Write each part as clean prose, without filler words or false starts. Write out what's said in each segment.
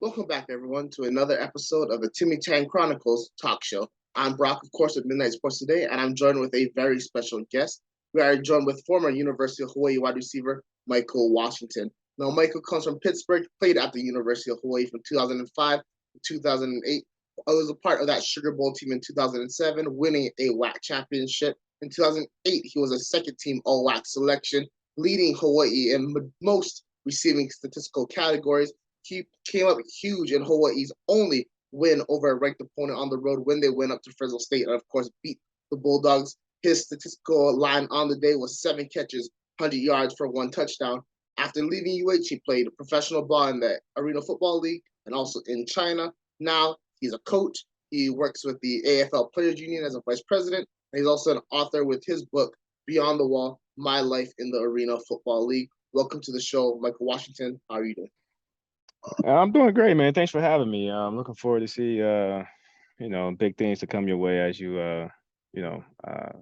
Welcome back, everyone, to another episode of the Chang Chronicles talk show. I'm Brock, of course, with Midnight Sports Today, and I'm joined with a very special guest. We are joined with former University of Hawaii wide receiver Michael Washington. Now, Michael comes from Pittsburgh, played at the University of Hawaii from 2005 to 2008. I was a part of that Sugar Bowl team in 2007, winning a WAC championship. In 2008, he was a second team All WAC selection, leading Hawaii in most receiving statistical categories. He came up huge in Hawaii's only win over a ranked opponent on the road when they went up to Fresno State and, of course, beat the Bulldogs. His statistical line on the day was 7 catches, 100 yards for 1 touchdown. After leaving UH, he played professional ball in the Arena Football League and also in China. Now he's a coach. He works with the AFL Players Union as a vice president. And he's also an author with his book, Beyond the Wall, My Life in the Arena Football League. Welcome to the show, Michael Washington. How are you doing? I'm doing great, man. Thanks for having me. I'm looking forward to see big things to come your way as you you know, uh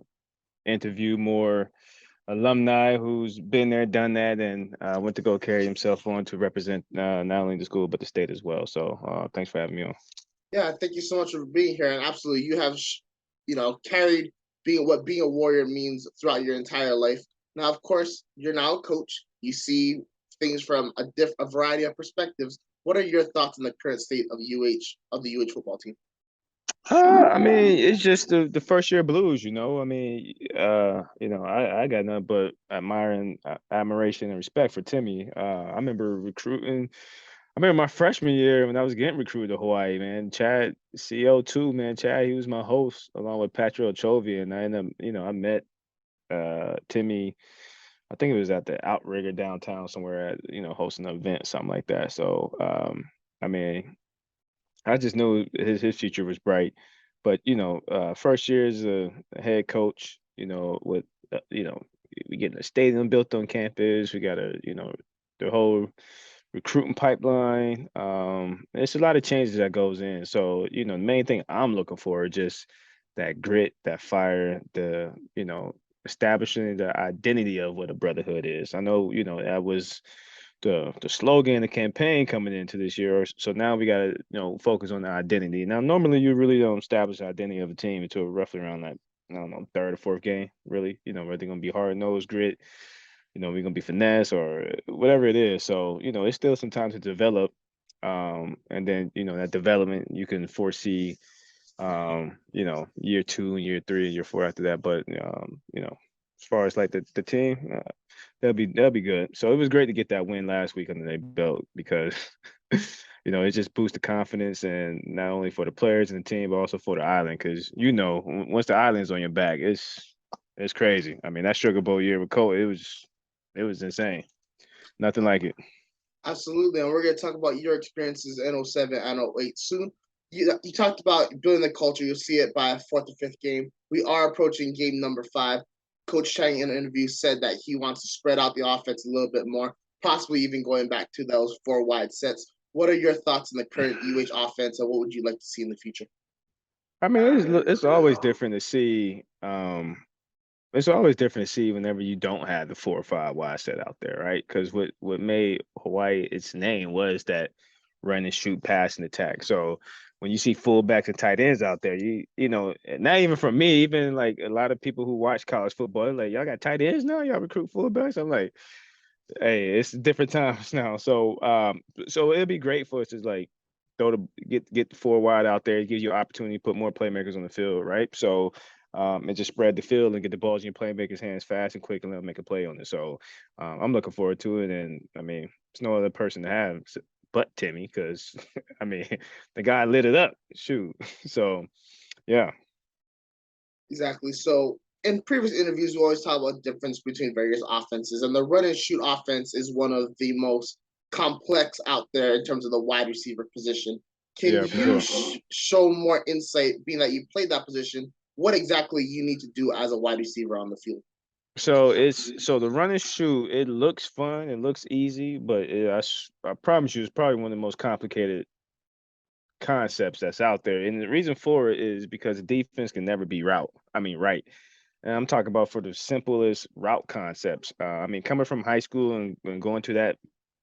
interview more alumni who's been there, done that, and went to go carry himself on to represent not only the school but the state as well. So thanks for having me on. Yeah, thank you so much for being here. And absolutely, you have, carried being a warrior means throughout your entire life. Now, of course, you're now a coach. You see things from a variety of perspectives. What are your thoughts on the current state of the UH football team? I mean, it's just the first year blues, you know. I mean, I got nothing but admiration and respect for Timmy. I remember recruiting. I remember my freshman year when I was getting recruited to Hawaii, man. Chad, CO2, man. Chad, he was my host along with Patrick Ochovia, and I ended up, I met Timmy. I think it was at the Outrigger downtown somewhere at, hosting an event, something like that. So, I mean, I just knew his future was bright. But first year as a head coach, with we getting a stadium built on campus. We got the whole recruiting pipeline. It's a lot of changes that goes in. So the main thing I'm looking for is just that grit, that fire, the establishing the identity of what a brotherhood is. I know that was the slogan, the campaign coming into this year. So now we got to focus on the identity. Now normally you really don't establish the identity of a team until roughly around that, I don't know, third or fourth game. Really, whether they're gonna be hard nosed grit, we're gonna be finesse or whatever it is. So it's still some time to develop. And then that development you can foresee year two and year three and year four after that. But as far as like the team, they'll be good. So it was great to get that win last week under their belt because it just boosts the confidence and not only for the players and the team, but also for the island. Because once the island's on your back, it's crazy. I mean, that Sugar Bowl year with Cole, it was insane. Nothing like it. Absolutely, and we're going to talk about your experiences in '07 and '08 soon. You talked about building the culture. You'll see it by fourth or fifth game. We are approaching game number 5. Coach Chang in an interview said that he wants to spread out the offense a little bit more, possibly even going back to those 4 wide sets. What are your thoughts on the current UH offense, and what would you like to see in the future? I mean, it's always different to see. It's always different to see whenever you don't have the 4 or 5 wide set out there, right? Because what made Hawaii its name was that run and shoot, pass and attack. So when you see fullbacks and tight ends out there, not even from me, even like a lot of people who watch college football, they're like, y'all got tight ends now, y'all recruit fullbacks. I'm like, hey, it's different times now. So it'd be great for us to like throw the get the 4 wide out there. It gives you an opportunity to put more playmakers on the field, right? So and just spread the field and get the balls in your playmakers' hands fast and quick and let them make a play on it. So I'm looking forward to it. And I mean, there's no other person to have but Timmy because I mean, the guy lit it up. Shoot. So yeah. Exactly. So in previous interviews, we always talk about the difference between various offenses, and the run and shoot offense is one of the most complex out there in terms of the wide receiver position. Can Yeah, for you sure. show more insight, being that you played that position, what exactly you need to do as a wide receiver on the field? So the run and shoot, it looks fun, it looks easy, but I promise you, it's probably one of the most complicated concepts that's out there. And the reason for it is because the defense can never be right. And I'm talking about for the simplest route concepts. I mean, coming from high school and going to that,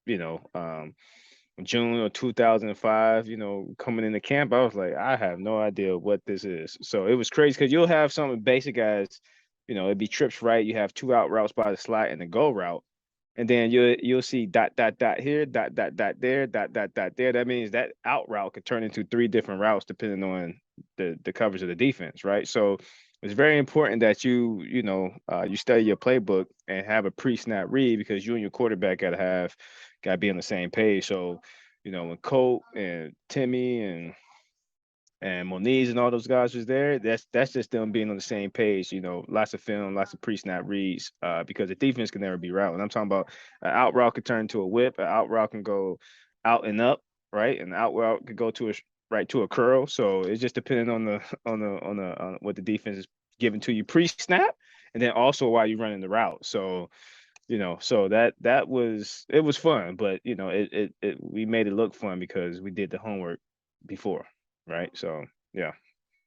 you know, um, June of 2005, coming into camp, I was like, I have no idea what this is. So it was crazy because you'll have some basic guys, it'd be trips right. You have two out routes by the slot and the go route. And then you'll see dot dot dot here, dot dot dot there, dot dot dot there. That means that out route could turn into three different routes depending on the coverage of the defense, right? So it's very important that you study your playbook and have a pre-snap read because you and your quarterback gotta be on the same page. So, when Colt and Timmy and Moniz and all those guys was there, that's just them being on the same page. Lots of film, lots of pre-snap reads, because the defense can never be routed. I'm talking about an out route could turn into a whip, an out route can go out and up, right, and the out route could go to a right to a curl. So it's just depending on the on what the defense is giving to you pre-snap, and then also while you're running the route. So so that was it was fun, but we made it look fun because we did the homework before, right? So yeah.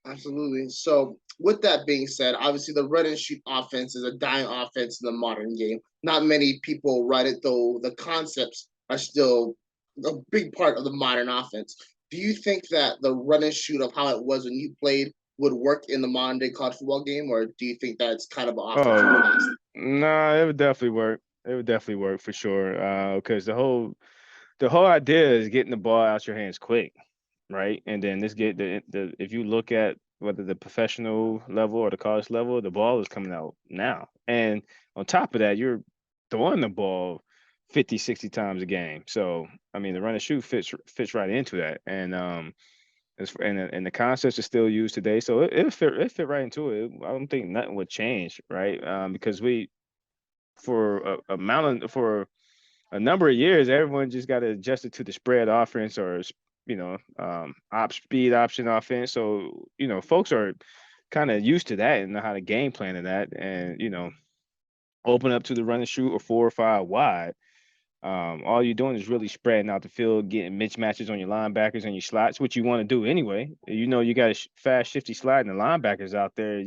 Absolutely. So, with that being said, obviously the run and shoot offense is a dying offense in the modern game. Not many people run it, though the concepts are still a big part of the modern offense. Do you think that the run and shoot of how it was when you played would work in the modern day college football game, or do you think that's kind of an offense from the Oh past? no, it would definitely work. It would definitely work for sure. Because the whole idea is getting the ball out your hands quick, right? And then this get the if you look at whether the professional level or the college level, the ball is coming out now. And on top of that, you're throwing the ball 50, 60 times a game. So I mean the run and shoot fits right into that. And the concepts are still used today. So it fit right into it. I don't think nothing would change, right? Because we for a number of years, everyone just got adjusted to the spread offense or speed option offense. So folks are kind of used to that and know how to game plan to that, and open up to the run and shoot or 4 or 5 wide. All you're doing is really spreading out the field, getting mismatches on your linebackers and your slots, which you want to do anyway. You got a fast, shifty slide, and the linebackers out there.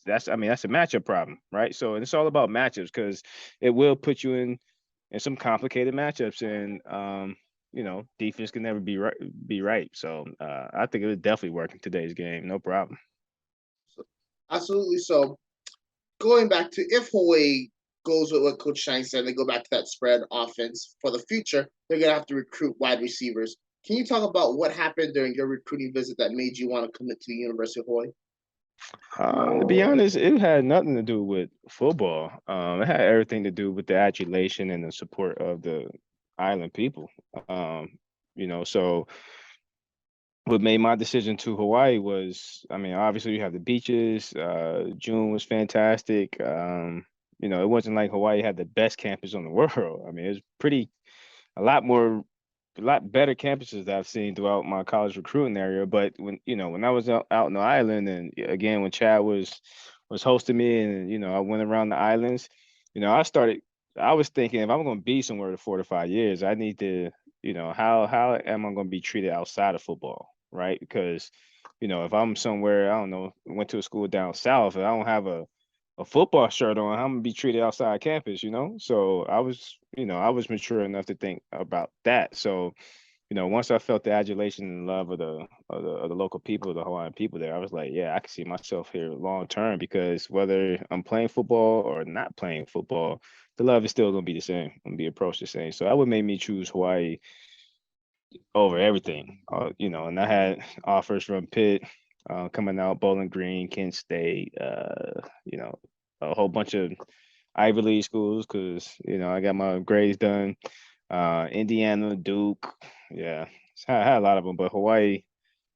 That's a matchup problem, right? So it's all about matchups because it will put you in some complicated matchups, and defense can never be right. Be right. So I think it would definitely work in today's game, no problem. So, absolutely. So, going back to if Hawaii goes with what Coach Chang said, they go back to that spread offense for the future, they're going to have to recruit wide receivers. Can you talk about what happened during your recruiting visit that made you want to commit to the University of Hawaii? To be honest, it had nothing to do with football. It had everything to do with the adulation and the support of the island people. So what made my decision to Hawaii was, I mean, obviously you have the beaches. June was fantastic. It wasn't like Hawaii had the best campus on the world. I mean, it was a lot better campuses that I've seen throughout my college recruiting area. But when I was out in the island, and again when Chad was hosting me, and I went around the islands, I was thinking if I'm going to be somewhere for 4 to 5 years, I need to, how am I going to be treated outside of football, right? Because if I'm somewhere, I don't know, went to a school down south, and I don't have a football shirt on, I'm gonna be treated outside campus. So I was mature enough to think about that. So, once I felt the adulation and love of the local people, the Hawaiian people there, I was like, yeah, I can see myself here long term because whether I'm playing football or not playing football, the love is still gonna be the same, gonna be approached the same. So that would make me choose Hawaii over everything. And I had offers from Pitt, coming out, Bowling Green, Kent State, a whole bunch of Ivy League schools because I got my grades done. Indiana, Duke, yeah, I had a lot of them, but Hawaii.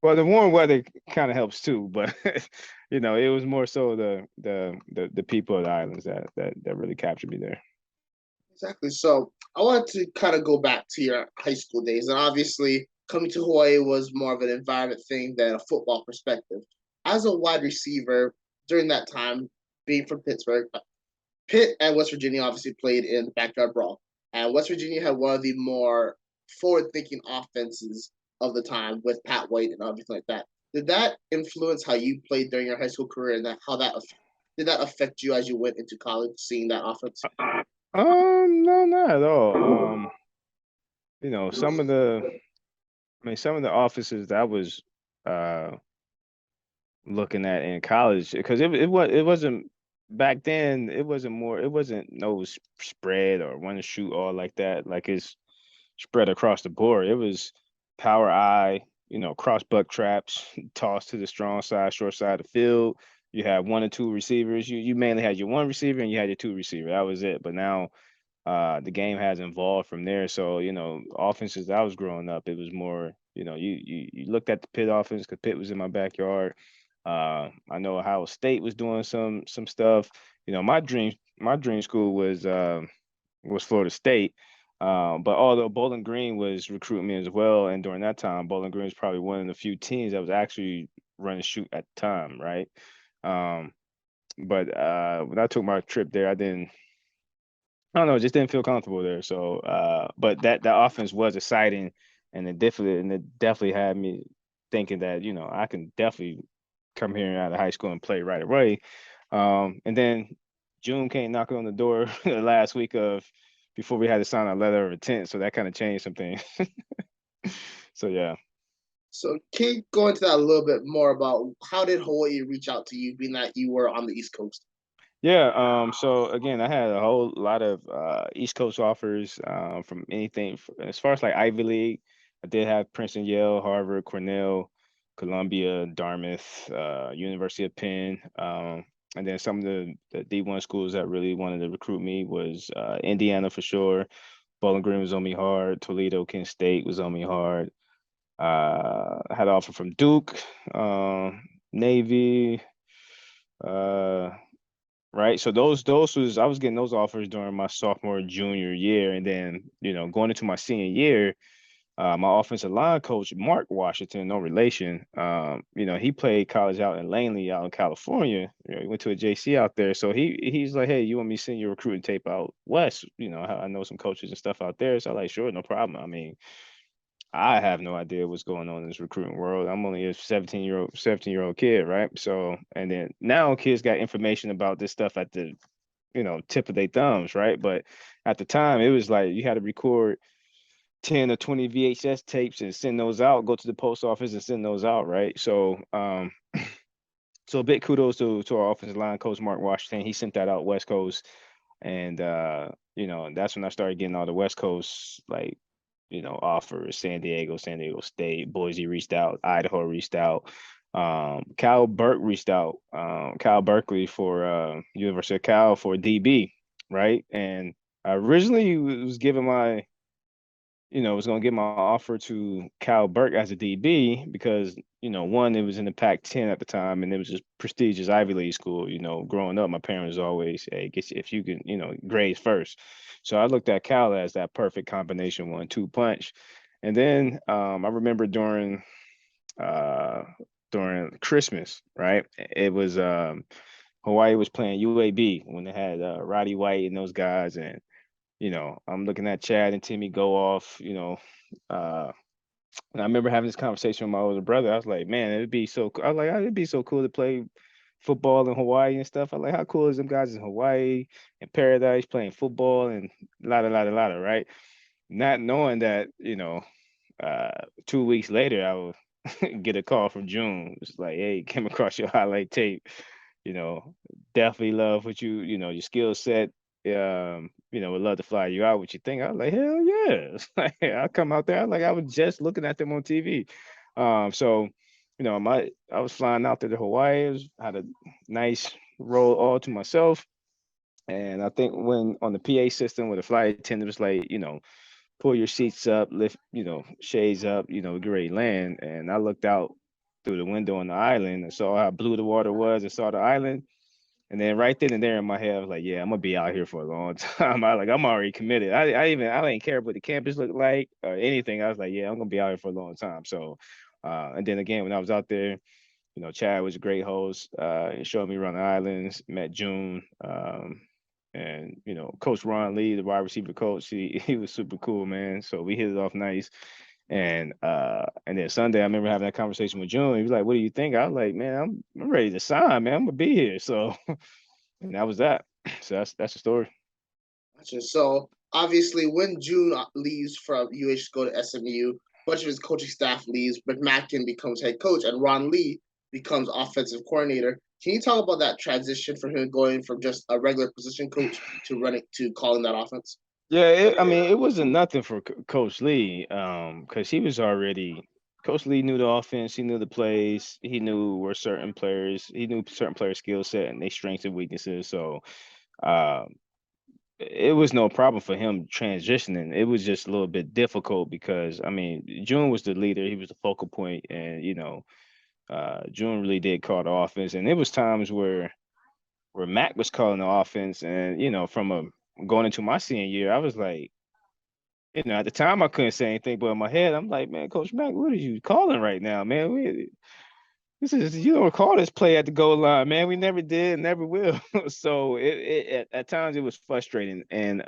Well, the warm weather kind of helps too, but it was more so the people of the islands that really captured me there. Exactly. So, I wanted to kind of go back to your high school days. And obviously, coming to Hawaii was more of an environment thing than a football perspective. As a wide receiver during that time, being from Pittsburgh, Pitt and West Virginia obviously played in the backyard brawl. And West Virginia had one of the more forward thinking offenses of the time with Pat White and everything like that. Did that influence how you played during your high school career and how that did that affect you as you went into college, seeing that offense? No, not at all. some of some of the offices that I was uh looking at in college, because it wasn't back then. It wasn't no spread or one to shoot all like that. Like it's spread across the board. It was power eye, cross buck traps, toss to the strong side, short side of the field. You had one or two receivers. You mainly had your one receiver and you had your two receiver. That was it. But now the game has evolved from there. So, offenses that I was growing up, it was more, you looked at the Pitt offense because Pitt was in my backyard. I know Ohio State was doing some stuff. My dream school was Florida State. But although Bowling Green was recruiting me as well, and during that time, Bowling Green was probably one of the few teams that was actually running shoot at the time, right? Um, but when I took my trip there, I don't know, it just didn't feel comfortable there. So, but that offense was exciting, and it definitely had me thinking that I can definitely come here out of high school and play right away. And then June came knocking on the door the last week of before we had to sign a letter of intent, so that kind of changed some things. So yeah. So can you go into that a little bit more about how did Hawaii reach out to you, being that you were on the East Coast? Yeah, so again, I had a whole lot of East Coast offers from anything as far as like Ivy League. I did have Princeton, Yale, Harvard, Cornell, Columbia, Dartmouth, University of Penn. And then some of the D1 schools that really wanted to recruit me was Indiana for sure. Bowling Green was on me hard. Toledo, Kent State was on me hard. I had an offer from Duke, Navy, uh, right? So those was I was getting those offers during my sophomore junior year, and then going into my senior year, my offensive line coach Mark Washington, no relation. He played college out in Langley, out in California. He went to a JC out there, so he's like, hey, you want me to send your recruiting tape out west? I know some coaches and stuff out there, so I'm like, sure, no problem. I mean, I have no idea what's going on in this recruiting world. I'm only a 17-year old kid, right? So, and then now kids got information about this stuff at the tip of their thumbs, right? But at the time, it was like you had to record 10 or 20 VHS tapes and send those out, go to the post office and send those out, right? So big kudos to our offensive line coach Mark Washington. He sent that out West Coast, and that's when I started getting all the West Coast like offers. San Diego State, Boise reached out, Idaho reached out. Cal Burke reached out, Cal Berkeley for University of Cal for DB, right? And I originally was giving was going to give my offer to Cal Burke as a DB because, one, it was in the Pac-10 at the time, and it was just prestigious Ivy League school. Growing up, my parents always, hey, if you can, grades first. So I looked at Cal as that perfect combination 1-2 punch. And then I remember uh, during Christmas, right? It was Hawaii was playing UAB when they had Roddy White and those guys, and I'm looking at Chad and Timmy go off, uh, and I remember having this conversation with my older brother. I was like, man, it'd be so cool. I was like, it'd be so cool to play football in Hawaii and stuff. I like, how cool is them guys in Hawaii and Paradise playing football and la right? Not knowing that, 2 weeks later, I would get a call from June. It's like, hey, came across your highlight tape. You know, definitely love what your skill set. Would love to fly you out. What you think? I was like, hell yeah. Like, I'll come out there. I was just looking at them on TV. So, I was flying out there to Hawaii. Had a nice roll all to myself. And I think when on the PA system with the flight attendant was like, pull your seats up, lift, shades up, get ready to land. And I looked out through the window on the island and saw how blue the water was and saw the island. And then right then and there in my head, I was like, yeah, I'm gonna be out here for a long time. I'm already committed. I didn't care what the campus looked like or anything. I was like, yeah, I'm gonna be out here for a long time. So and then again when I was out there, Chad was a great host. He showed me around the islands, met June. And Coach Ron Lee, the wide receiver coach, he was super cool, man. So we hit it off nice. And then Sunday, I remember having that conversation with June. He was like, "What do you think?" I was like, "Man, I'm ready to sign, man. I'm gonna be here." So, and that was that. So that's the story. Gotcha. So Obviously, when June leaves from UH to go to SMU, a bunch of his coaching staff leaves. McMackin becomes head coach, and Ron Lee becomes offensive coordinator. Can you talk about that transition for him going from just a regular position coach to running to calling that offense? Yeah, I mean, it wasn't nothing for Coach Lee, because he was already Coach Lee knew the offense, he knew the plays, he knew certain players' skill set and their strengths and weaknesses. So, um, it was no problem for him transitioning. It was just a little bit difficult because I mean, June was the leader, he was the focal point, and June really did call the offense, and it was times where Mac was calling the offense, and from a going into my senior year, I was like. At the time I couldn't say anything, but in my head, I'm like, man, Coach Mack, what are you calling right now, man? This is you don't call this play at the goal line, man. We never did, never will. So at times it was frustrating, and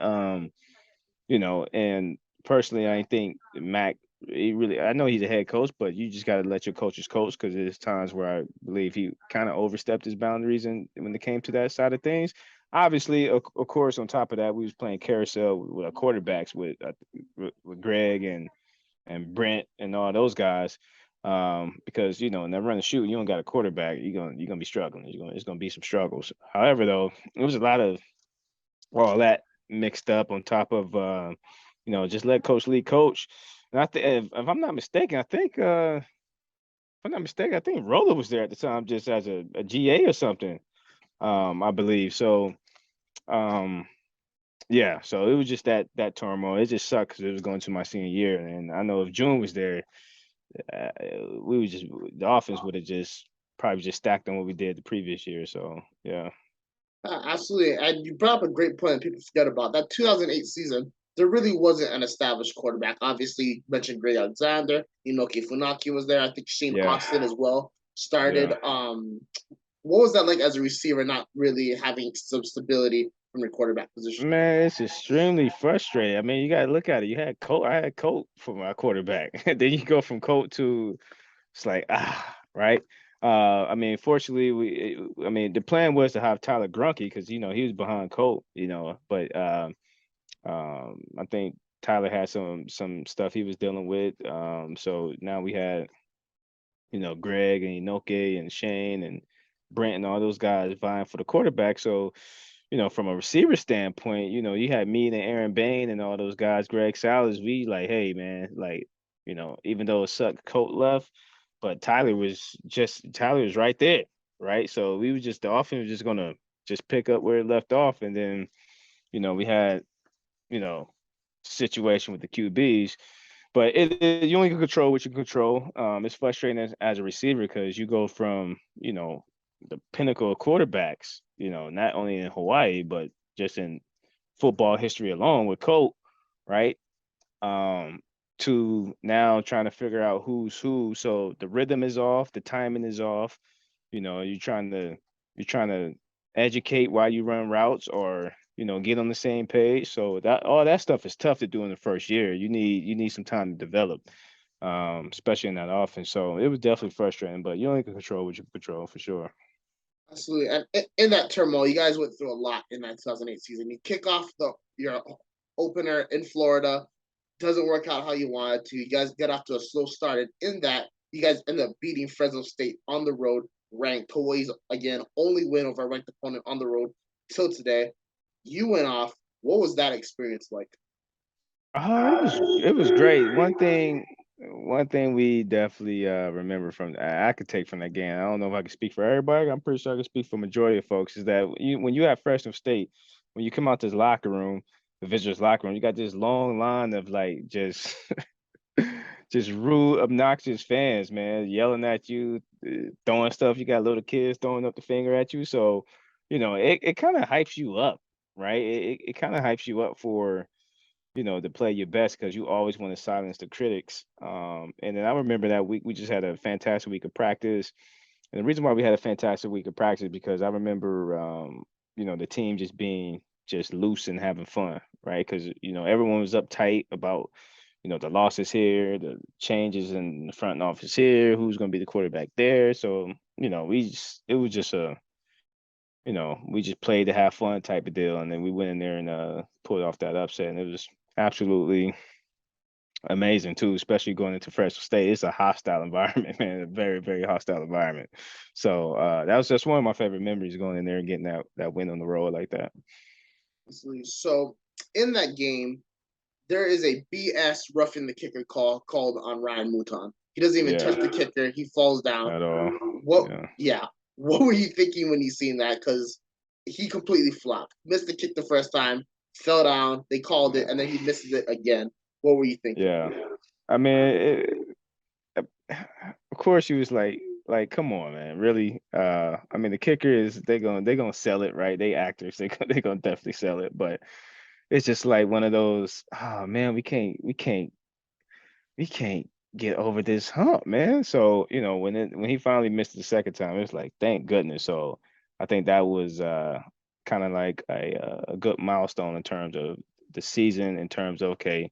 personally, I think Mac. I know he's a head coach, but you just got to let your coaches coach because there's times where I believe he kind of overstepped his boundaries, and when it came to that side of things. Obviously, of course, on top of that, we was playing carousel with our quarterbacks with Greg and Brent and all those guys. Because in that run and shoot, you don't got a quarterback, you're gonna be struggling. It's gonna be some struggles. However, though, it was a lot of all that mixed up on top of just let Coach Lee coach. And I think if I'm not mistaken, I think Roller was there at the time just as a GA or something. I believe. So yeah, so it was just that turmoil. It just sucked because it was going to my senior year, and I know if June was there, uh, we would just the offense would have just probably just stacked on what we did the previous year. So yeah, Absolutely. And you brought up a great point that people forget about. That 2008 season, there really wasn't an established quarterback. Obviously, you mentioned Gray Alexander, Inoki Funaki was there. I think Shane yeah, Austin as well started. yeah. What was that like as a receiver, not really having some stability from your quarterback position? Man, it's extremely frustrating. I mean, you gotta look at it. I had Colt for my quarterback. Then you go from Colt to it's like right. I mean, fortunately, I mean, the plan was to have Tyler Grunke because he was behind Colt, but I think Tyler had some stuff he was dealing with. So now we had Greg and Inoke and Shane and Brent and all those guys vying for the quarterback. So from a receiver standpoint, you had me and Aaron Bain and all those guys, Greg Salas. We like, hey man, like, even though it sucked, Colt left, but Tyler was right there, right? So we was just the offense was just gonna just pick up where it left off, and then we had you know situation with the QBs, but you only can control what you can control. It's frustrating as a receiver because you go from the pinnacle of quarterbacks, not only in Hawaii but just in football history alone with Colt, right? Um, to now trying to figure out who's who. So the rhythm is off, the timing is off. You're trying to educate while you run routes or get on the same page. So that all that stuff is tough to do in the first year. You need some time to develop, especially in that offense. So it was definitely frustrating, but you only can control what you can control for sure. Absolutely. And in that turmoil, you guys went through a lot in that 2008 season. You kick off your opener in Florida, doesn't work out how you wanted to. You guys get off to a slow start. And in that, you guys end up beating Fresno State on the road, ranked Hawaii's again, only win over a ranked opponent on the road till today. You went off. What was that experience like? It was great. One thing we definitely remember from I could take from that game. I don't know if I can speak for everybody. I'm pretty sure I can speak for majority of folks. Is that when you have Fresno State, when you come out this locker room, the visitors locker room, you got this long line of like just just rude, obnoxious fans, man, yelling at you, throwing stuff. You got little kids throwing up the finger at you. So, it kind of hypes you up, right? It kind of hypes you up for to play your best because you always want to silence the critics. And then I remember that week we just had a fantastic week of practice. And the reason why we had a fantastic week of practice is because I remember, the team just being just loose and having fun, right? Because everyone was uptight about the losses here, the changes in the front office here, who's going to be the quarterback there. So it was just we just played to have fun type of deal, and then we went in there and pulled off that upset, and it was absolutely amazing too, especially going into Fresno State. It's a hostile environment, man, a very, very hostile environment. So that was just one of my favorite memories, going in there and getting that win on the road like that. So in that game, there is a BS roughing the kicker called on Ryan Mouton. He doesn't even touch Yeah, the kicker. He falls down. at all. What? Yeah. Yeah. What were you thinking when you seen that? Because he completely flopped. Missed the kick the first time, fell down. They called it, and then he misses it again. What were you thinking? Yeah. I mean, of course he was like, come on, man, really? I mean, the kicker is they gonna sell it, right? They actors, they gonna definitely sell it, but it's just like one of those, oh man, we can't get over this hump, man. So, when he finally missed it the second time, it was like, thank goodness. So I think that was kind of like a good milestone in terms of the season, in terms of, okay,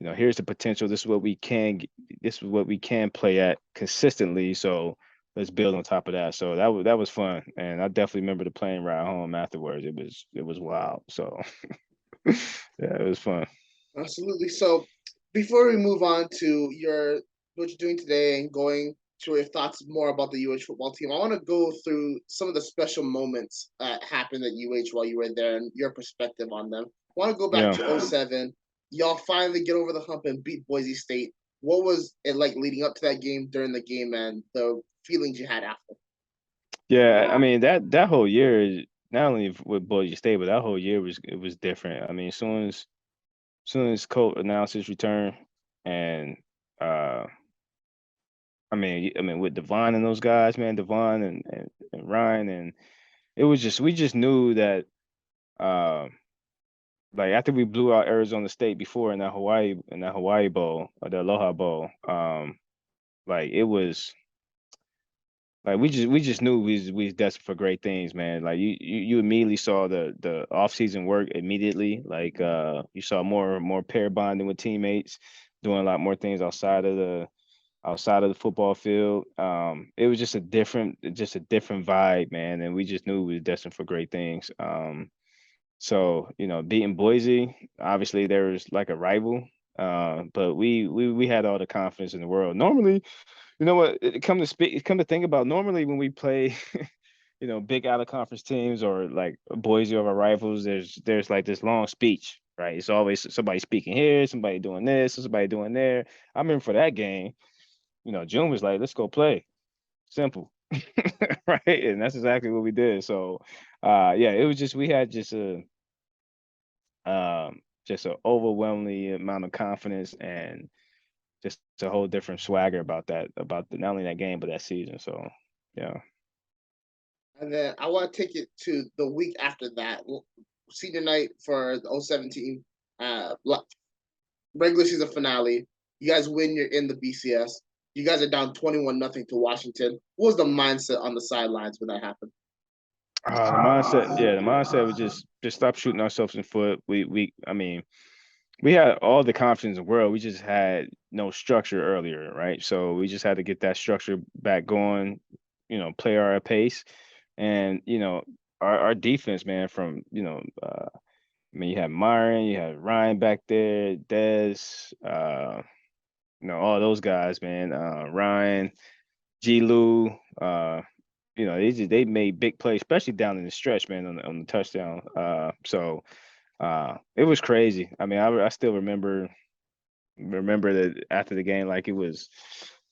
here's the potential. This is what we can play at consistently. So let's build on top of that. So that was fun. And I definitely remember the plane ride home afterwards. It was wild. So yeah, it was fun. Absolutely. So before we move on to your what you're doing today and going to your thoughts more about the UH football team, I want to go through some of the special moments that happened at UH while you were there and your perspective on them. I want to go back Yeah. to '07. Y'all finally get over the hump and beat Boise State. What was it like leading up to that game, during the game, and the feelings you had after? Yeah, I mean that whole year, not only with Boise State, but that whole year was different. I mean, as soon as Colt announced his return, and uh, I mean with Devon and those guys, man, Devon and Ryan, and it was just we just knew that, uh, like after we blew out Arizona State before in that Hawaii Bowl, or the Aloha Bowl, like it was. Like we just knew we was destined for great things, man. Like you immediately saw the off season work immediately. Like you saw more pair bonding with teammates, doing a lot more things outside of the football field. It was just a different vibe, man, and we just knew we was destined for great things. So beating Boise, obviously there was like a rival, but we had all the confidence in the world. Normally, you know what? Come to think about, normally when we play, big out of conference teams or like Boise or our rivals, there's like this long speech, right? It's always somebody speaking here, somebody doing this, somebody doing there. I remember for that game, June was like, "Let's go play." Simple, right? And that's exactly what we did. So, yeah, it was just we had just an overwhelming amount of confidence, and just a whole different swagger about not only that game but that season. So yeah. And then I want to take it to the week after that, senior night for the '17 regular season finale. You guys win. You're in the BCS. You guys are down 21-0 to Washington. What was the mindset on the sidelines when that happened? The mindset was just stop shooting ourselves in the foot. I mean, we had all the confidence in the world. We just had no structure earlier, right? So we just had to get that structure back going, play our pace. And, our defense, man, from, I mean, you had Myron, you had Ryan back there, Dez, all those guys, man. Ryan, G. Lou, they made big plays, especially down in the stretch, man, on the touchdown. So it was crazy. I mean, I still remember that after the game like it was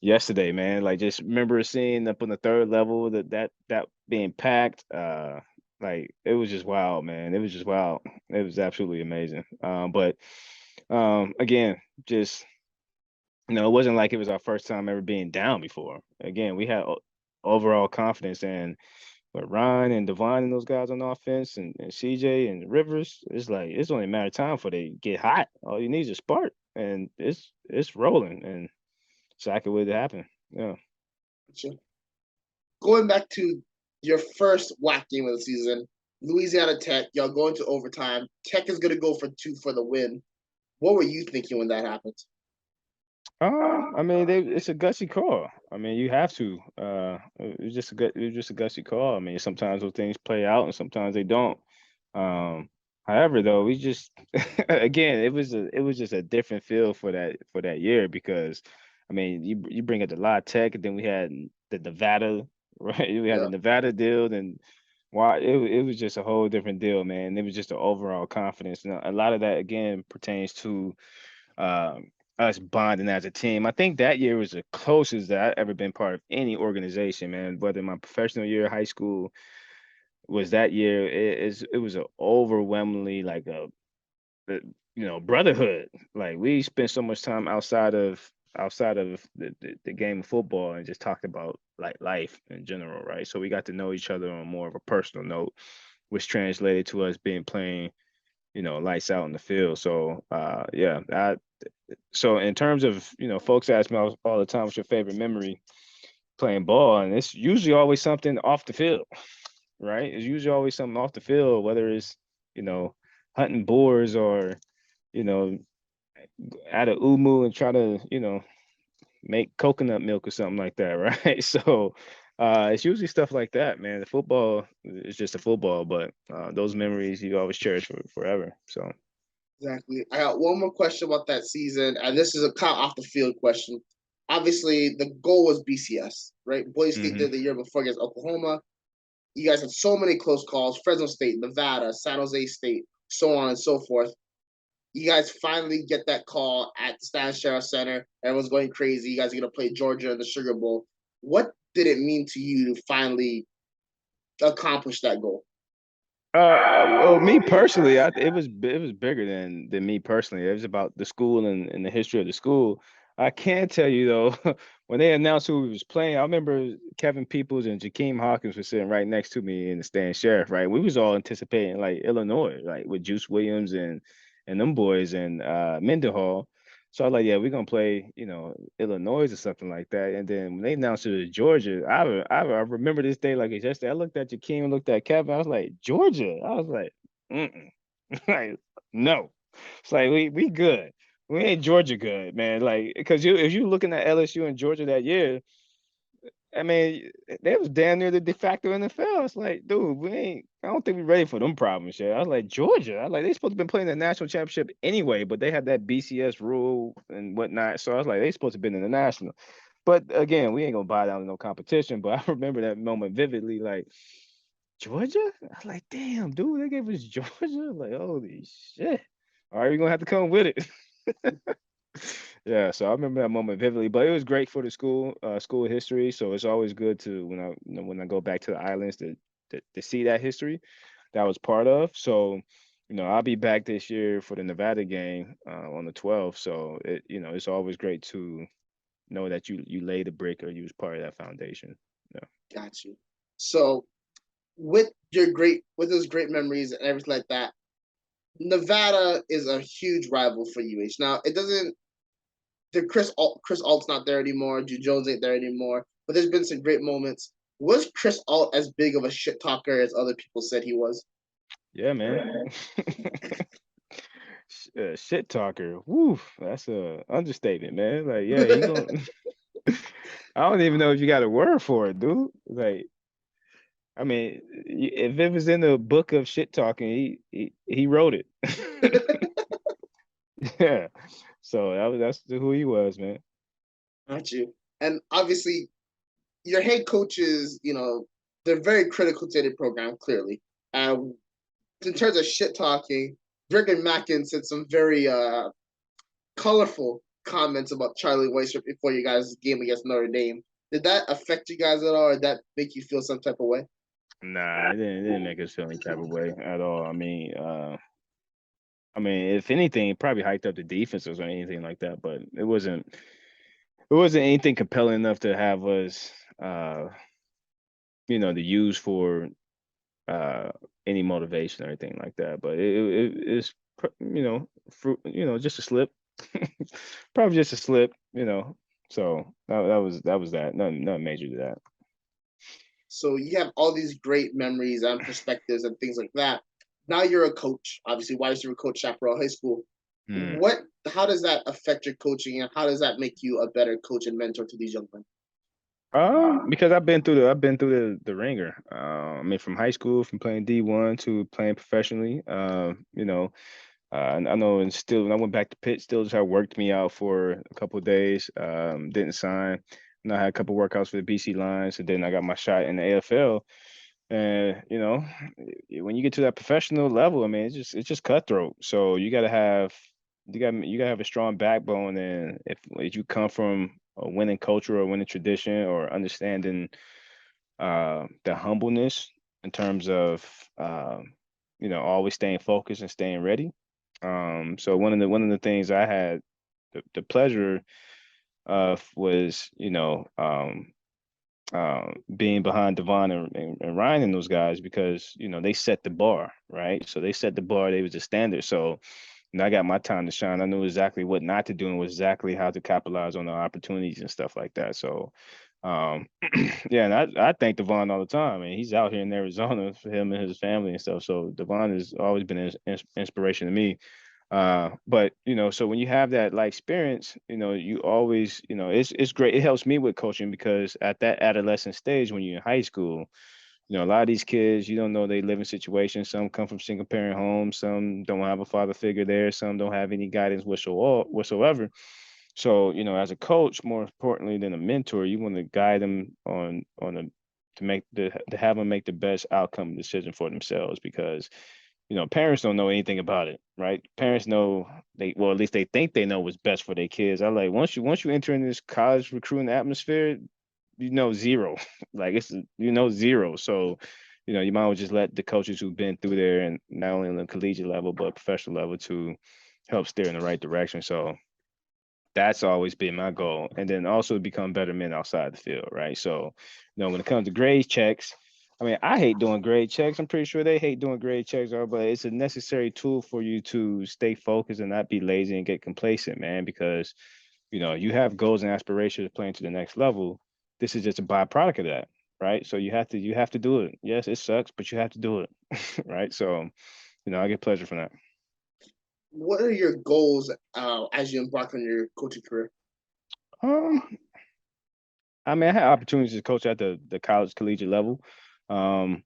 yesterday, man. Like just remember seeing up on the third level that being packed. Like it was just wild, man. It was just wild. It was absolutely amazing. But again, just it wasn't like it was our first time ever being down before. Again, we had overall confidence, and but Ryan and Devon and those guys on offense, and CJ and Rivers, it's like it's only a matter of time before they get hot. All you need is a spark, and it's rolling, and exactly what happened. Yeah. Going back to your first WAC game of the season, Louisiana Tech, y'all going to overtime. Tech is going to go for two for the win. What were you thinking when that happened? I mean, it's a gutsy call. I mean, you have to. It was just a gutsy call. I mean, sometimes those things play out, and sometimes they don't. Um, However, though, we just again, it was just a different feel for that year because, I mean, you bring up the La Tech, and then we had the Nevada, right? We had the Yeah, Nevada deal, and why it was just a whole different deal, man. It was just an overall confidence, and a lot of that again pertains to um, us bonding as a team. I think that year was the closest that I've ever been part of any organization, man. Whether my professional year, high school was that year, it was a overwhelmingly like a brotherhood. Like we spent so much time outside of the game of football and just talked about like life in general, right? So we got to know each other on more of a personal note, which translated to us being playing, lights out in the field. So yeah, so in terms of, folks ask me all the time, what's your favorite memory playing ball? And it's usually always something off the field, right? It's usually always something off the field, whether it's, you know, hunting boars or, you know, out of umu and try to, make coconut milk or something like that, right? So it's usually stuff like that, man. The football is just a football, but those memories you always cherish forever. So exactly. I got one more question about that season, and this is a kind of off the field question. Obviously, the goal was BCS, right? Boise State hmm did the year before against Oklahoma. You guys had so many close calls: Fresno State, Nevada, San Jose State, so on and so forth. You guys finally get that call at the Stan Sheriff Center. Everyone's going crazy. You guys are going to play Georgia in the Sugar Bowl. What did it mean to you to finally accomplish that goal? well, me personally, it was bigger than me personally. It was about the school and the history of the school. I can tell you though, when they announced who we was playing, I remember Kevin Peoples and Jakeem Hawkins were sitting right next to me in the stand sheriff, right? We was all anticipating like Illinois, like with Juice Williams and them boys and Mendenhall. So I was like, yeah, we're gonna play, Illinois or something like that. And then when they announced it was Georgia, I remember this day like it's yesterday. I looked at Jakeem, looked at Kevin. I was like, Georgia. I was like, mm-mm. Like, no. It's like we good. We ain't Georgia good, man. Like, because if you looking at LSU and Georgia that year, I mean, they was damn near the de facto NFL. It's like, dude, we ain't. I don't think we're ready for them problems yet. I was like, Georgia. I was like, they supposed to been playing the national championship anyway, but they had that BCS rule and whatnot. So I was like, they supposed to been in the national. But again, we ain't gonna buy down to no competition. But I remember that moment vividly. Like Georgia, I was like, damn, dude, they gave us Georgia. Like, holy shit. All right, we're gonna have to come with it. Yeah, so I remember that moment vividly, but it was great for the school history. So it's always good to when I go back to the islands to see that history that was part of. So, I'll be back this year for the Nevada game on the 12th. So it's always great to know that you laid the brick or you was part of that foundation. Yeah. Got you. So with those great memories and everything like that, Nevada is a huge rival for UH. Now it doesn't the Chris Alt's not there anymore. Drew Jones ain't there anymore. But there's been some great moments. Was Chris Alt as big of a shit talker as other people said he was? Yeah, man. Shit talker. Woo, that's a understatement, man. Like, yeah, he going I don't even know if you got a word for it, dude. Like, I mean, if it was in the book of shit talking, he wrote it. Yeah. So that's who he was, man. Not you. And obviously, your head coaches, they're very critical to the program, clearly. And in terms of shit talking, Brigham Mackin said some very colorful comments about Charlie Weissert before you guys' game against Notre Dame. Did that affect you guys at all, or did that make you feel some type of way? Nah, it didn't make us feel any type of way at all. I mean, if anything, it probably hyped up the defenses or anything like that, but it wasn't anything compelling enough to have us to use for uh any motivation or anything like that. But it's just a slip. Probably just a slip. So that was that. Nothing major to that. So you have all these great memories and perspectives and things like that. Now you're a coach, obviously, wide receiver coach, Chaparral High School. Hmm. What? How does that affect your coaching, and how does that make you a better coach and mentor to these young men? Because I've been through the ringer. I mean, from high school, from playing D1 to playing professionally. And I know, and still, when I went back to Pitt, still just had worked me out for a couple of days. Didn't sign. And I had a couple workouts for the BC Lions, and then I got my shot in the AFL. And when you get to that professional level, I mean, it's just cutthroat. So you gotta have a strong backbone, and if you come from a winning culture or a winning tradition or understanding the humbleness in terms of always staying focused and staying ready. So one of the things I had the pleasure of was being behind Devon and Ryan and those guys, because they set the bar, right? So they set the bar. They was the standard. So I got my time to shine. I knew exactly what not to do and was exactly how to capitalize on the opportunities and stuff like that. So um, yeah, and I thank Devon all the time. And he's out here in Arizona for him and his family and stuff. So Devon has always been an inspiration to me. But so when you have that like experience, you always, it's great. It helps me with coaching because at that adolescent stage when you're in high school, a lot of these kids, you don't know they live in situations. Some come from single parent homes, some don't have a father figure there, some don't have any guidance whatsoever. So, as a coach, more importantly than a mentor, you want to guide them on a to have them make the best outcome decision for themselves, because parents don't know anything about it, right? Parents know well, at least they think they know what's best for their kids. I like once you enter in this college recruiting atmosphere, zero. Like zero. So, you might as well just let the coaches who've been through there, and not only on the collegiate level but professional level, to help steer in the right direction. So that's always been my goal. And then also become better men outside the field, right? So, when it comes to grade checks, I mean, I hate doing grade checks. I'm pretty sure they hate doing grade checks, but it's a necessary tool for you to stay focused and not be lazy and get complacent, man, because you have goals and aspirations of playing to the next level. This is just a byproduct of that, right? So you have to do it. Yes, it sucks, but you have to do it, right? So, I get pleasure from that. What are your goals as you embark on your coaching career? Um, I mean, I had opportunities to coach at the college collegiate level. Um,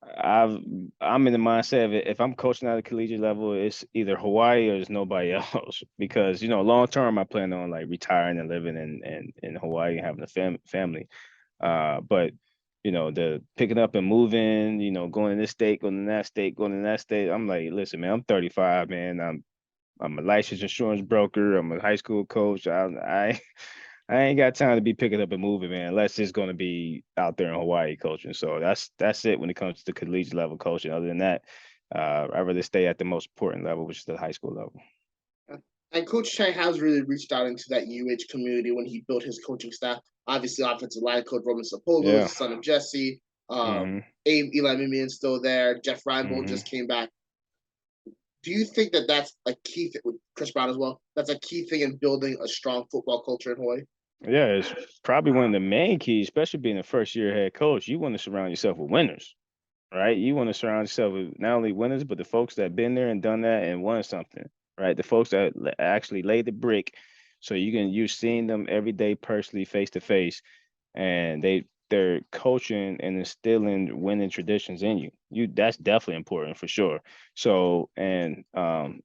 I've I'm in the mindset of it, if I'm coaching at a collegiate level, it's either Hawaii or there's nobody else. Because long term, I plan on like retiring and living in Hawaii and having a family. But the picking up and moving, going to this state, going to that state, going to that state. I'm like, listen, man, I'm 35, man. I'm a licensed insurance broker. I'm a high school coach. I ain't got time to be picking up and moving, man, unless it's going to be out there in Hawaii coaching. So that's it when it comes to collegiate level coaching. Other than that, I'd rather stay at the most important level, which is the high school level. And Coach Chang has really reached out into that UH community when he built his coaching staff. Obviously, offensive line coach Roman Sapogo is Yeah. the son of Jesse. Hmm. Abe Eli Mimian's still there. Jeff Reinbold Hmm. just came back. Do you think that that's a key thing with Chris Brown as well? That's a key thing in building a strong football culture in Hawaii. Yeah, it's probably one of the main keys, especially being a first year head coach. You want to surround yourself with winners, right? You want to surround yourself with not only winners, but the folks that been there and done that and won something, right? The folks that actually laid the brick, so you're seeing them every day personally, face to face, and they're coaching and instilling winning traditions in you. That's definitely important for sure. So and I'm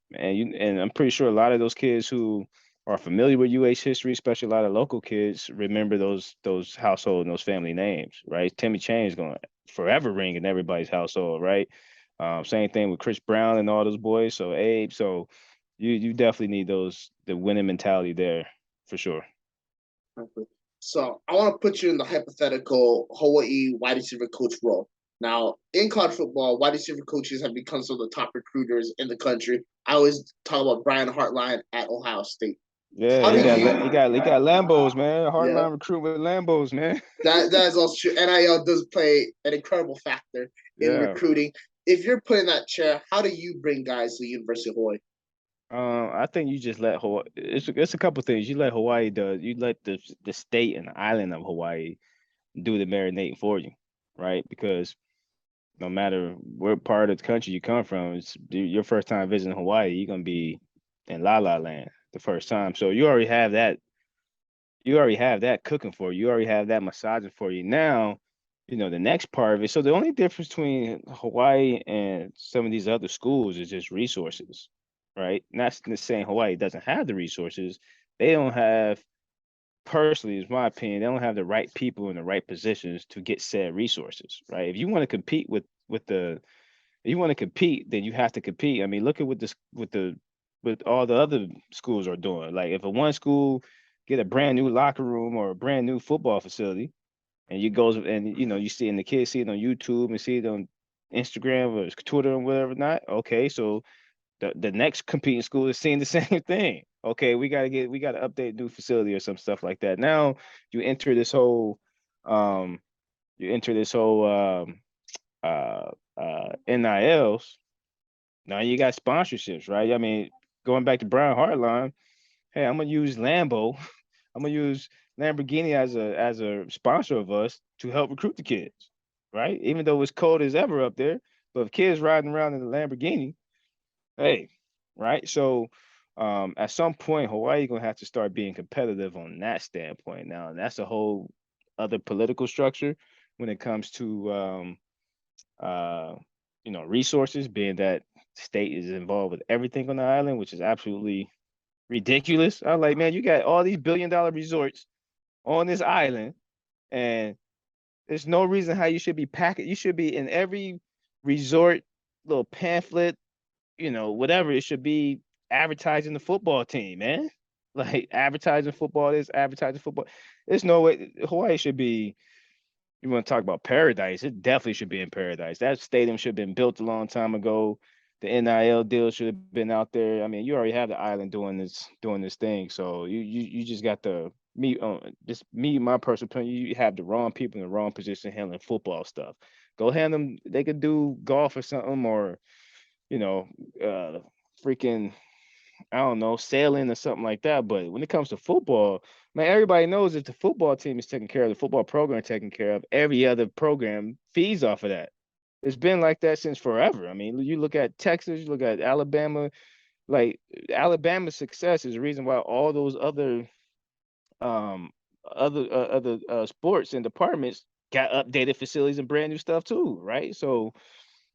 pretty sure a lot of those kids who are familiar with UH history, especially a lot of local kids, remember those household and those family names, right? Timmy Chang is going to forever ring in everybody's household, right? Same thing with Chris Brown and all those boys. So Abe, so you definitely need the winning mentality there for sure. So I want to put you in the hypothetical Hawaii wide receiver coach role. Now, in college football, wide receiver coaches have become some of the top recruiters in the country. I always talk about Brian Hartline at Ohio State. Yeah, How do you? he got Lambos, man. Yeah, Hardline recruit with Lambos, man. that is also true. NIL does play an incredible factor in Yeah. recruiting. If you're put in that chair, how do you bring guys to the University of Hawaii? I think you just let Hawaii. It's a couple things. You let Hawaii do. You let the state and the island of Hawaii do the marinating for you, right? Because no matter what part of the country you come from, it's your first time visiting Hawaii. You're gonna be in La La Land the first time. So you already have that. You already have that cooking for you. You already have that massaging for you. Now, the next part of it. So the only difference between Hawaii and some of these other schools is just resources, right? Not saying Hawaii doesn't have the resources. They don't have, personally, is my opinion, they don't have the right people in the right positions to get said resources, right? If you want to compete if you want to compete, then you have to compete. I mean, look at what this with all the other schools are doing. Like if a one school get a brand new locker room or a brand new football facility, and you goes and you see, and the kids see it on YouTube and see it on Instagram or Twitter or whatever not. Okay, so the next competing school is seeing the same thing. Okay, we gotta update new facility or some stuff like that. Now you enter this whole um you enter this whole NILs. Now you got sponsorships, right? I mean, going back to Brian Hartline, hey, I'm gonna use Lambo, I'm gonna use Lamborghini as a sponsor of us to help recruit the kids, right? Even though it's cold as ever up there, but if kids riding around in a Lamborghini, hey, right? So at some point, Hawaii gonna have to start being competitive on that standpoint now, and that's a whole other political structure when it comes to uh, resources, being that state is involved with everything on the island, which is absolutely ridiculous. I'm like, man, you got all these billion-dollar resorts on this island, and there's no reason how you should be packing. You should be in every resort little pamphlet, whatever. It should be advertising the football team, man. Like advertising football is advertising football. There's no way Hawaii should be. You want to talk about paradise? It definitely should be in paradise. That stadium should have been built a long time ago. The NIL deal should have been out there. I mean, you already have the island doing this thing. So you just got the me, my personal opinion. You have the wrong people in the wrong position handling football stuff. Go hand them. They could do golf or something, or you know, uh, freaking, I don't know, sailing or something like that. But when it comes to football, man, everybody knows if the football team is taken care of, the football program taken care of, every other program feeds off of that. It's been like that since forever. I mean, you look at Texas, you look at Alabama. Like Alabama's success is the reason why all those um other sports and departments got updated facilities and brand new stuff too, right? So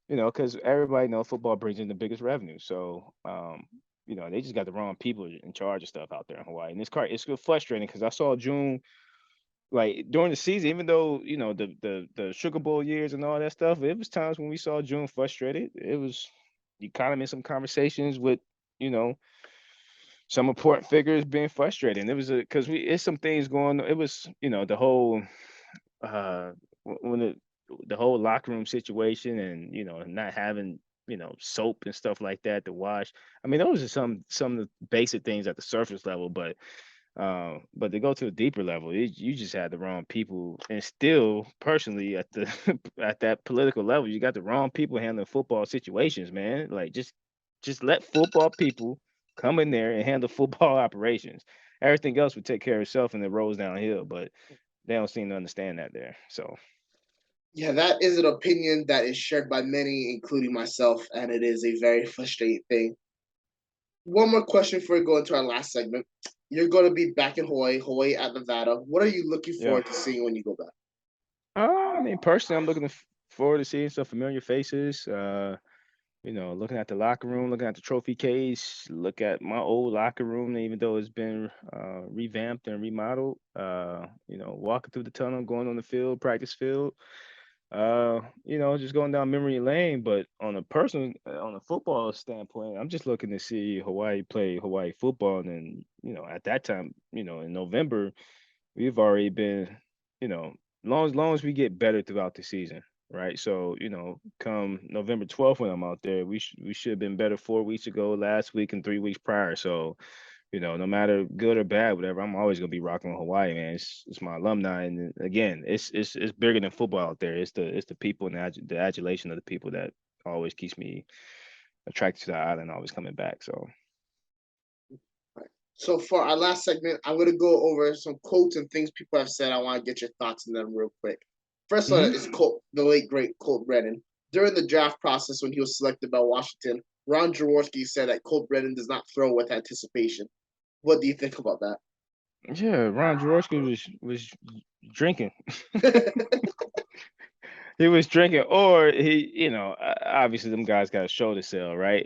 because everybody knows football brings in the biggest revenue. So, they just got the wrong people in charge of stuff out there in Hawaii. And it's frustrating because I saw June, like during the season, even though, the Sugar Bowl years and all that stuff, it was times when we saw June frustrated. It was, you kind of in some conversations with, you know, some important figures being frustrated. And it was because it's some things going, it was, the whole, uh when the whole locker room situation and not having soap and stuff like that to wash. I mean, those are some of the basic things at the surface level, but to go to a deeper level, you just had the wrong people. And still personally at the at that political level, you got the wrong people handling football situations, man. Like just let football people come in there and handle football operations. Everything else would take care of itself and it rolls downhill. But they don't seem to understand that there. So Yeah, that is an opinion that is shared by many, including myself, and it is a very frustrating thing. One more question before we go into our last segment. You're going to be back in Hawaii at Nevada. What are you looking yeah. forward to seeing when you go back? I mean, personally, I'm looking forward to seeing some familiar faces. Looking at the locker room, looking at the trophy case, look at my old locker room, even though it's been revamped and remodeled. Walking through the tunnel, going on the field, practice field. Just going down memory lane. But on a football standpoint, I'm just looking to see Hawaii play Hawaii football. And then, at that time, in November, we've already been, long as we get better throughout the season, right? So, come November 12th when I'm out there, we should have been better 4 weeks ago, last week, and 3 weeks prior. So, no matter good or bad, whatever, I'm always gonna be rocking with Hawaii, man. It's my alumni, and again, it's bigger than football out there. It's the people and the adulation of the people that always keeps me attracted to the island, always coming back. So So for our last segment, I'm going to go over some quotes and things people have said. I want to get your thoughts on them real quick. First one hmm is the late great Colt Brennan. During the draft process when he was selected by Washington, Ron Jaworski said that Colt Brennan does not throw with anticipation. What do you think about that? Yeah, Ron Jaworski was drinking. He was drinking, or he, obviously them guys got a show to sell, right?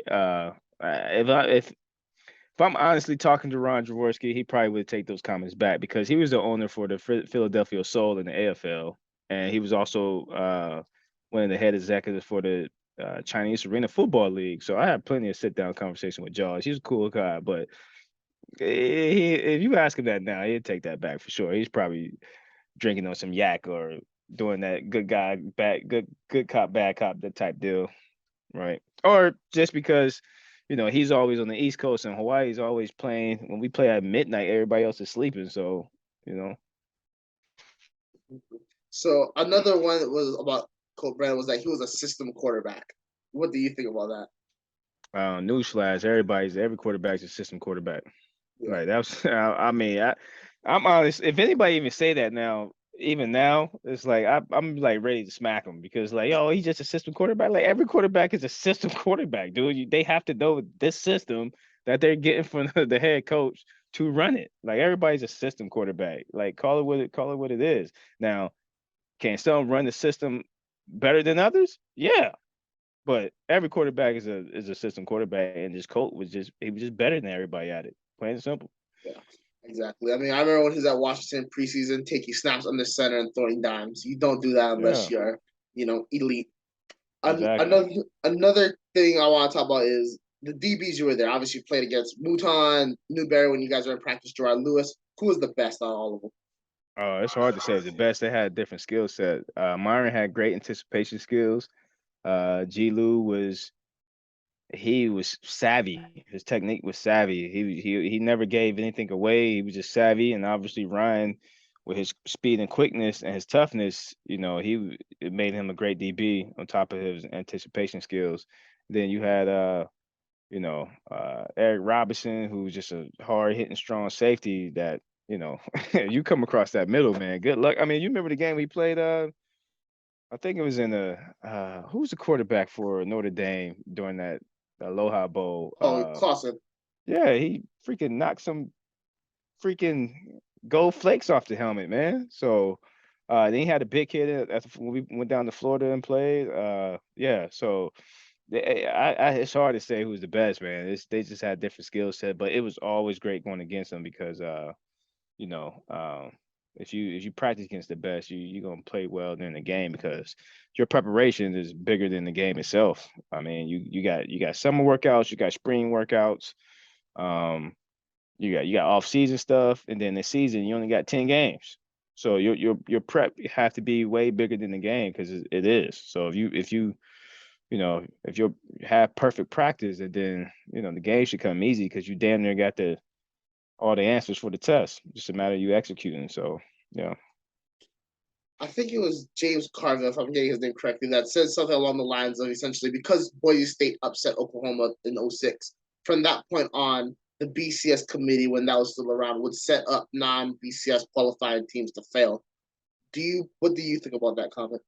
If I'm honestly talking to Ron Jaworski, he probably would take those comments back because he was the owner for the Philadelphia Soul in the AFL, and he was also one of the head executives for the Chinese Arena Football League. So I had plenty of sit down conversation with Jaws. He's a cool guy, but if you ask him that now, he'd take that back for sure. He's probably drinking on some yak or doing that good guy, good cop, bad cop, that type deal, right? Or just because, he's always on the East Coast and Hawaii's always playing. When we play at midnight, everybody else is sleeping. So, you know, So another one that was about Colt Brennan was that he was a system quarterback. What do you think about that? newsflash, every quarterback's a system quarterback. Yeah. Like that's, I'm honest. If anybody even say that now, even now, it's like I'm like ready to smack him because like, oh, he's just a system quarterback. Like every quarterback is a system quarterback, dude. They have to know this system that they're getting from the head coach to run it. Like everybody's a system quarterback. Like call it what it is. Now, can some run the system better than others? Yeah, but every quarterback is a system quarterback, and this Colt he was just better than everybody at it. Plain and simple. Yeah, exactly. I mean, I remember when he was at Washington preseason, taking snaps under center and throwing dimes. You don't do that unless Yeah, you're, elite. exactly. Another thing I want to talk about is the DBs you were there. Obviously, you played against Mouton, Newberry when you guys were in practice. Gerard Lewis. Who was the best out of all of them? Oh, it's hard to say the best. They had a different skill set. Myron had great anticipation skills. G. Lou he was savvy. His technique was savvy. He never gave anything away. He was just savvy, and obviously Ryan, with his speed and quickness and his toughness, it made him a great DB on top of his anticipation skills. Then you had Eric Robinson, who's just a hard hitting, strong safety that, you come across that middle, man. Good luck. I mean, you remember the game we played, I think it was in who was the quarterback for Notre Dame during that Aloha Bowl? Oh, Clausen. Yeah, he freaking knocked some freaking gold flakes off the helmet, man. So then he had a big hit when we went down to Florida and played. Yeah, so it's hard to say who's the best, man. They just had different skill set, but it was always great going against them because you know, if you practice against the best, you're gonna play well during the game because your preparation is bigger than the game itself. I mean, you got summer workouts, you got spring workouts, um, you got off season stuff, and then the season you only got 10 games. So your prep have to be way bigger than the game because it is. So if you have perfect practice, and then the game should come easy because you damn near got all the answers for the test. Just a matter of you executing. So yeah. I think it was James Carville, if I'm getting his name correctly, that said something along the lines of essentially because Boise State upset Oklahoma in '06, from that point on, the BCS committee, when that was still around, would set up non-BCS qualifying teams to fail. What do you think about that comment?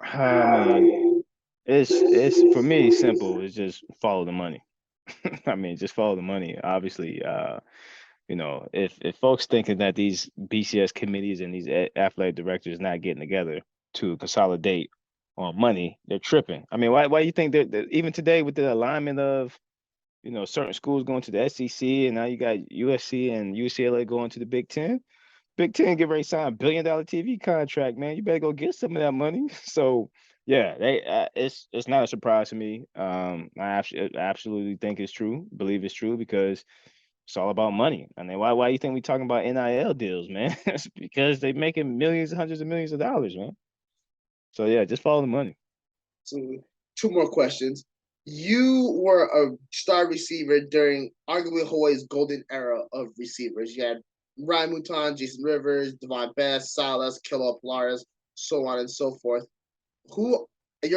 I mean, it's for me simple. It's just follow the money. I mean, just follow the money. Obviously, if folks thinking that these BCS committees and these athletic directors not getting together to consolidate on money, they're tripping. I mean, why you think that even today with the alignment of certain schools going to the SEC and now you got USC and UCLA going to the Big Ten? Big Ten get ready to sign $1 billion TV contract, man. You better go get some of that money. So yeah, it's not a surprise to me. I absolutely think it's true, believe it's true because it's all about money. I mean, why you think we talking about NIL deals, man? It's because they making millions, hundreds of millions of dollars, man. So yeah, just follow the money. So, two more questions. You were a star receiver during arguably Hawaii's golden era of receivers. You had Ryan Mouton, Jason Rivers, Devon Best, Salas, Kilo Polaris, so on and so forth. Who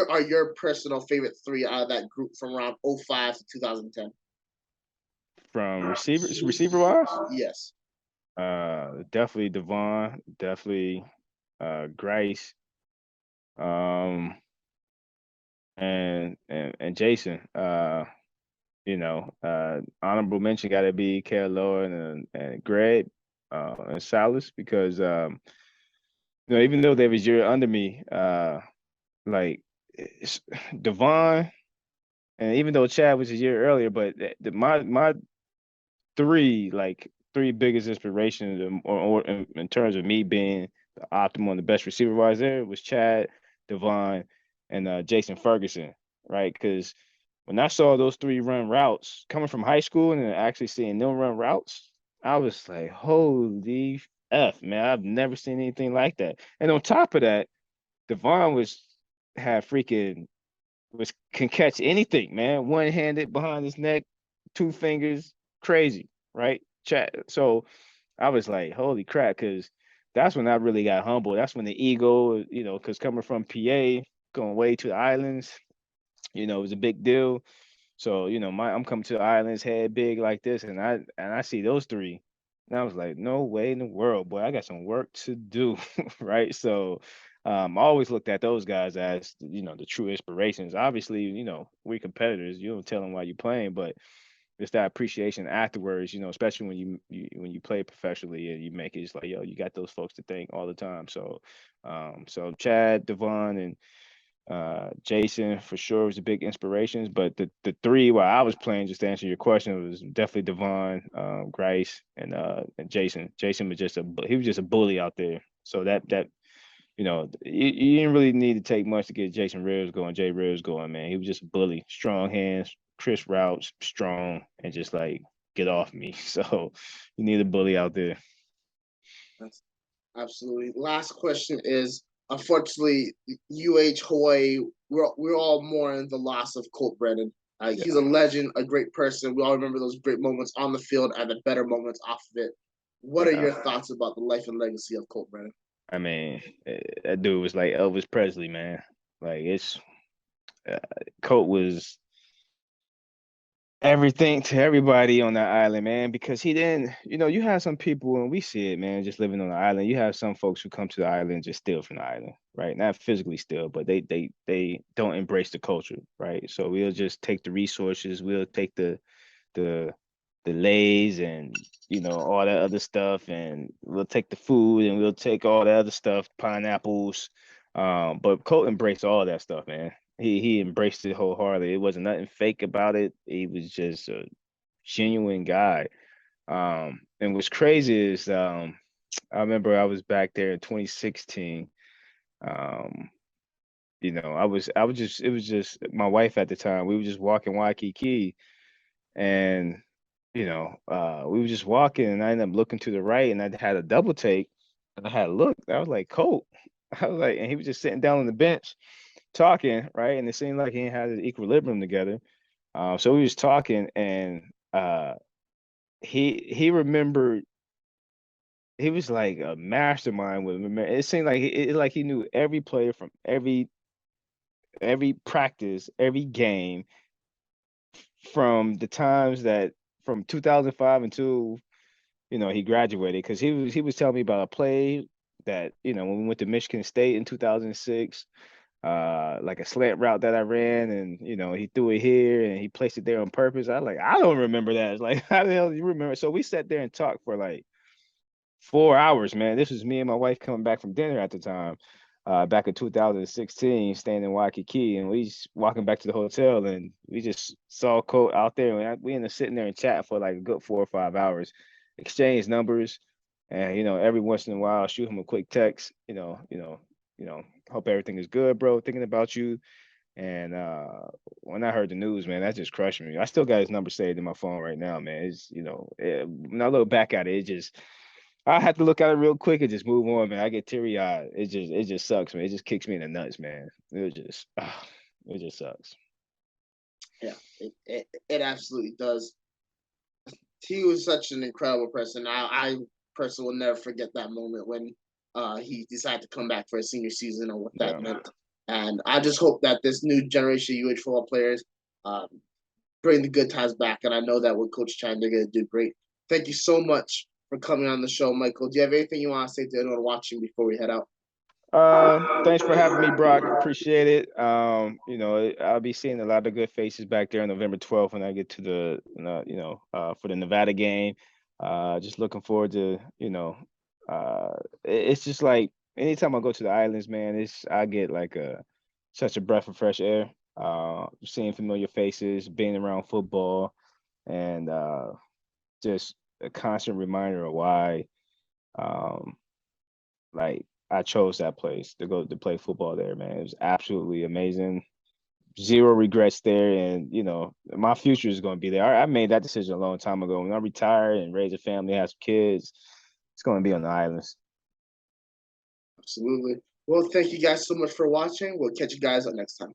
are your personal favorite three out of that group from around '05 to 2010? From receiver wise, Yes. definitely Devon, definitely Grace, um, and Jason. Honorable mention got to be Kealoha and Greg and Salas because even though they was year under me, like Devon, and even though Chad was a year earlier, but my three biggest inspirations, or in terms of me being the optimal and the best receiver wise there was Chad, Devon, and Jason Ferguson, right? Because when I saw those three run routes coming from high school and then actually seeing them run routes, I was like, holy F, man, I've never seen anything like that. And on top of that, Devon had freaking can catch anything, man. One handed behind his neck, two fingers, crazy, right? Chat. So I was like, holy crap, because that's when I really got humble. That's when the ego, because coming from PA, going way to the islands, it was a big deal. So, I'm coming to the islands, head big like this, and I see those three. And I was like, no way in the world, boy, I got some work to do. Right. So I always looked at those guys as, the true inspirations. Obviously, we're competitors. You don't tell them why you're playing, but it's that appreciation afterwards, especially when you play professionally and you make it, it's like, yo, you got those folks to thank all the time. So Chad, Devon, and Jason for sure was a big inspirations, but the three while I was playing, just to answer your question, was definitely Devon, Grice, and Jason. Jason was he was just a bully out there. So you didn't really need to take much to get Jason Rivers going, Jay Rivers going, man. He was just a bully, strong hands, crisp routes, strong, and just like get off me. So you need a bully out there. That's absolutely. Last question is, unfortunately, Hawaii, we're all mourning the loss of Colt Brennan. He's a legend, a great person. We all remember those great moments on the field and the better moments off of it. What are your thoughts about the life and legacy of Colt Brennan? I mean, that dude was like Elvis Presley, man. Like uh, Colt was everything to everybody on that island, man, because he didn't, you have some people, and we see it, man, just living on the island. You have some folks who come to the island just steal from the island, right? Not physically steal, but they don't embrace the culture, right? So we'll just take the resources, we'll take the the lays and all that other stuff, and we'll take the food and we'll take all that other stuff, pineapples. But Colt embraced all that stuff, man. He embraced it wholeheartedly. It wasn't nothing fake about it. He was just a genuine guy. And what's crazy is I remember I was back there in 2016. Um, I was just it was just my wife at the time. We were just walking Waikiki, and we were just walking, and I ended up looking to the right, and I had a double take, and I had looked. I was like, Colt. I was like, and he was just sitting down on the bench talking, right? And it seemed like he didn't have his equilibrium together. So we was talking, and he remembered. He was like a mastermind with him. It seemed like he knew every player from every practice, every game, from the times that from 2005 until he graduated, because he was telling me about a play that when we went to Michigan State in 2006, like a slant route that I ran, and he threw it here and he placed it there on purpose. I like, I don't remember that. It's like, how the hell do you remember? So we sat there and talked for like 4 hours, man. This was me and my wife coming back from dinner at the time, back in 2016, staying in Waikiki, and we just walking back to the hotel, and we just saw Colt out there, and we ended up sitting there and chatting for like a good 4 or 5 hours, exchange numbers, and every once in a while, shoot him a quick text, hope everything is good, bro. Thinking about you. And when I heard the news, man, that just crushed me. I still got his number saved in my phone right now, man. It's when I look back at it, I have to look at it real quick and just move on, man. I get teary eyed. It just sucks, man. It just kicks me in the nuts, man. It just sucks. Yeah, it absolutely does. He was such an incredible person. I personally will never forget that moment when he decided to come back for a senior season and what that meant. And I just hope that this new generation of football players um, bring the good times back. And I know that with Coach Chang, they're going to do great. Thank you so much for coming on the show, Michael. Do you have anything you want to say to anyone watching before we head out? Thanks for having me, Brock. Appreciate it. I'll be seeing a lot of good faces back there on November 12th when I get to for the Nevada game. Just looking forward to, it's just like anytime I go to the islands, man, I get like such a breath of fresh air. Seeing familiar faces, being around football, and just a constant reminder of why, um, like I chose that place to go to play football there, man. It was absolutely amazing. Zero regrets there, and my future is going to be there. I made that decision a long time ago. When I retire and raise a family, have some kids, it's going to be on the islands. Absolutely. Well, thank you guys so much for watching. We'll catch you guys up next time.